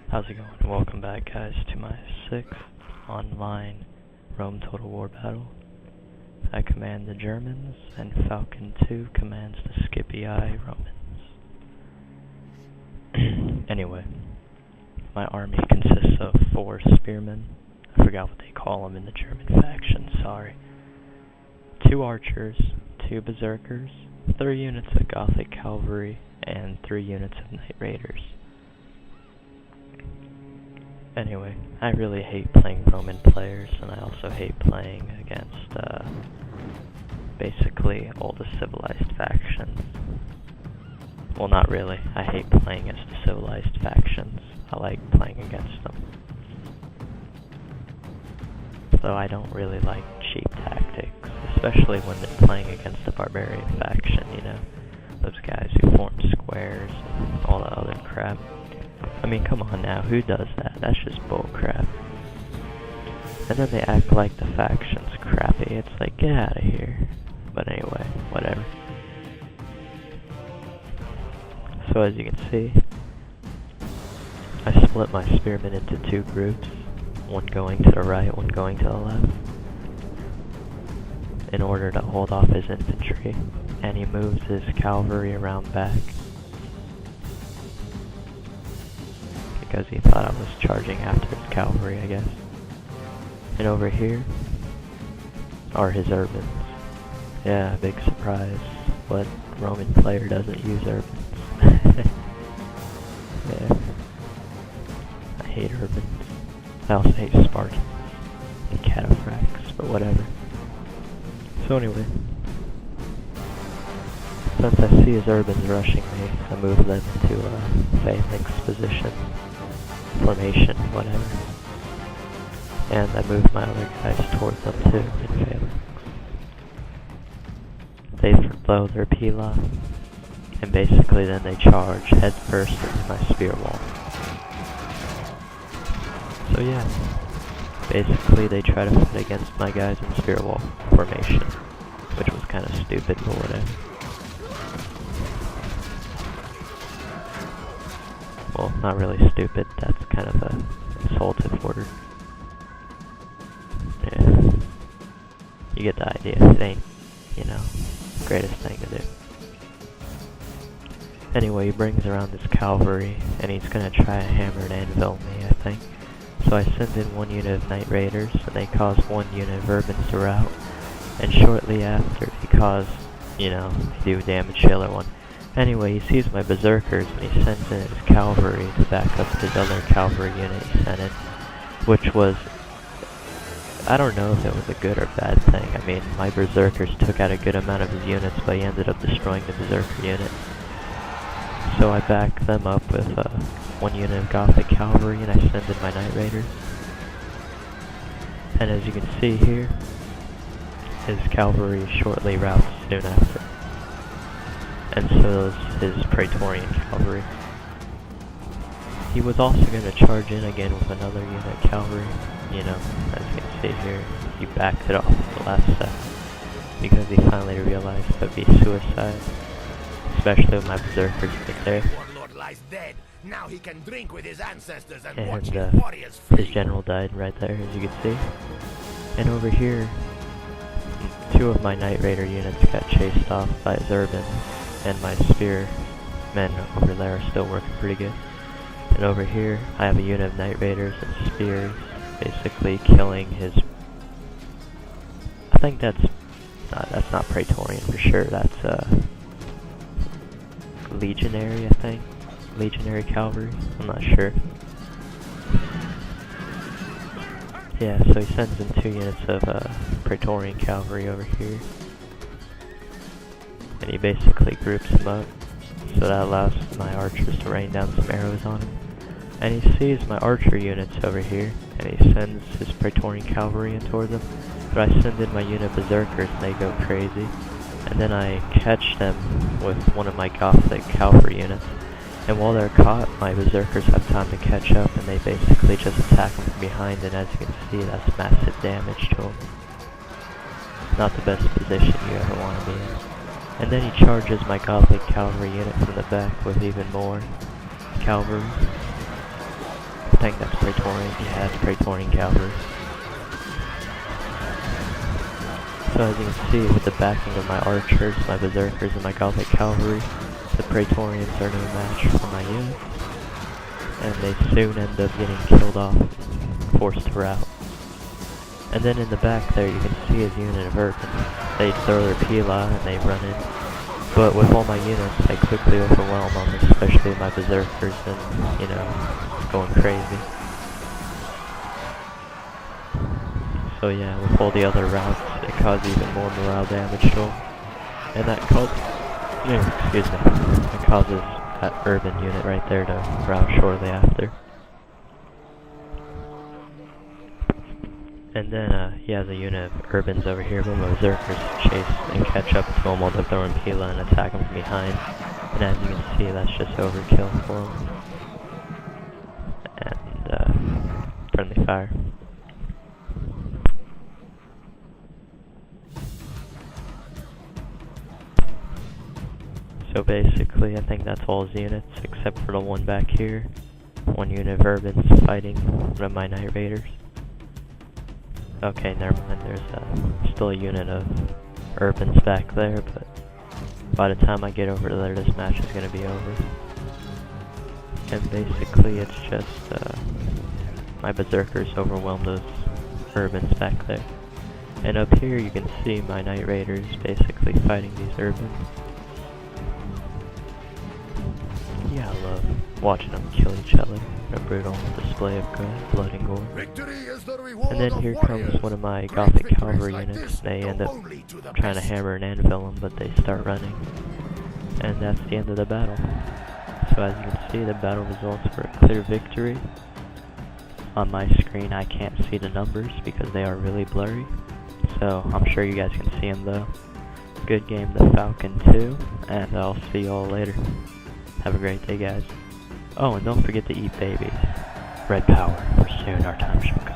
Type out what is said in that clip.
How's it going? Welcome back, guys, to my 6th online Rome Total War battle. I command the Germans, and Falcon 2 commands the Skippy Eye Romans. Anyway, my army consists of 4 spearmen. I forgot what they call them in the German faction, sorry. 2 archers, 2 berserkers, 3 units of Gothic cavalry, and 3 units of Knight Raiders. Anyway, I really hate playing Roman players, and I also hate playing against, basically all the civilized factions. Well, not really. I hate playing against the civilized factions. I like playing against them. Though I don't really like cheap tactics, especially when they're playing against the barbarian faction, you know? Those guys who form squares and all that other crap. I mean, come on now, who does that? That's just bullcrap. And then they act like the faction's crappy. It's like, get out of here. But anyway, whatever. So as you can see, I split my spearmen into 2 groups. One going to the right, one going to the left. In order to hold off his infantry. And he moves his cavalry around back. Because he thought I was charging after his cavalry, I guess. And over here are his urbans. Yeah, big surprise. What Roman player doesn't use urbans? Yeah. I hate urbans. I also hate Spartans and cataphracts, but whatever. So anyway, since I see his urbans rushing me, I move them into a phalanx position. Formation, whatever. And I move my other guys towards them too, in phalanx. They throw their pila, and basically then they charge head first into my spear wall. So yeah, basically they try to fight against my guys in spear wall formation, which was kind of stupid, but whatever. Well, not really stupid, that's kind of a insultive word. Yeah. You get the idea, it ain't, you know, the greatest thing to do. Anyway, he brings around his cavalry, and he's gonna try to hammer and anvil me, I think. So I send in 1 unit of Knight Raiders, and they cause 1 unit of Urbans to rout. And shortly after, he cause, you know, they do damage to the other one. Anyway, he sees my berserkers and he sends in his cavalry to back up his other cavalry unit he sent in, which was, I don't know if it was a good or bad thing. I mean, my berserkers took out a good amount of his units, but he ended up destroying the berserker unit. So I back them up with 1 unit of Gothic cavalry, and I send in my Knight Raiders. And as you can see here, his cavalry shortly routs soon after. And so does his Praetorian cavalry. He was also going to charge in again with another unit of cavalry, you know, as you can see here. He backed it off at the last second, because he finally realized it would be suicide, especially with my berserkers right there. Now he can drink with his ancestors and his general died right there, as you can see. And over here, 2 of my Knight Raider units got chased off by his Urbans. And my spear men over there are still working pretty good. And over here, I have a unit of Knight Raiders and spears, basically killing his... I think that's not Praetorian for sure, that's Legionary, I think. Legionary cavalry, I'm not sure. Yeah, so he sends in 2 units of Praetorian cavalry over here. And he basically groups them up, so that allows my archers to rain down some arrows on him. And he sees my archer units over here, and he sends his Praetorian cavalry in towards them. But I send in my unit of berserkers, and they go crazy. And then I catch them with 1 of my Gothic cavalry units. And while they're caught, my berserkers have time to catch up, and they basically just attack them from behind, and as you can see, that's massive damage to them. Not the best position you ever want to be in. And then he charges my Gothic cavalry unit from the back with even more. cavalry. I think that's Praetorian. Yeah, it's Praetorian cavalry. So as you can see, with the backing of my archers, my berserkers, and my Gothic cavalry, the Praetorians are no match for my units, and they soon end up getting killed off, forced to rout. And then in the back there, you can see his unit of Urban. They throw their pila and they run in. But with all my units, I quickly overwhelm them, especially my berserkers, and, you know, going crazy. So yeah, with all the other routes, it caused even more morale damage to them. And that that causes that urban unit right there to rout shortly after. And then he has a unit of urbans over here, but my berserkers chase and catch up to him while they're throwing pila and attack him from behind. And as you can see, that's just overkill for him. And friendly fire. So basically, I think that's all his units, except for the one back here. One unit of Urbans fighting one of my Night Raiders. Okay, never mind, there's still a unit of Urbans back there, but by the time I get over there, this match is going to be over. And basically, it's just my Berserkers overwhelm those Urbans back there. And up here, you can see my Night Raiders basically fighting these Urbans. Yeah, I love watching them kill each other in a brutal display of blood and gore. And then here comes one of my Gothic cavalry units. They end up trying to hammer and anvil them, but they start running. And that's the end of the battle. So as you can see, the battle results were a clear victory. On my screen, I can't see the numbers because they are really blurry. So I'm sure you guys can see them though. Good game, the Falcon 2, and I'll see y'all later. Have a great day, guys. Oh, and don't forget to eat babies. Red power, for soon our time shall come.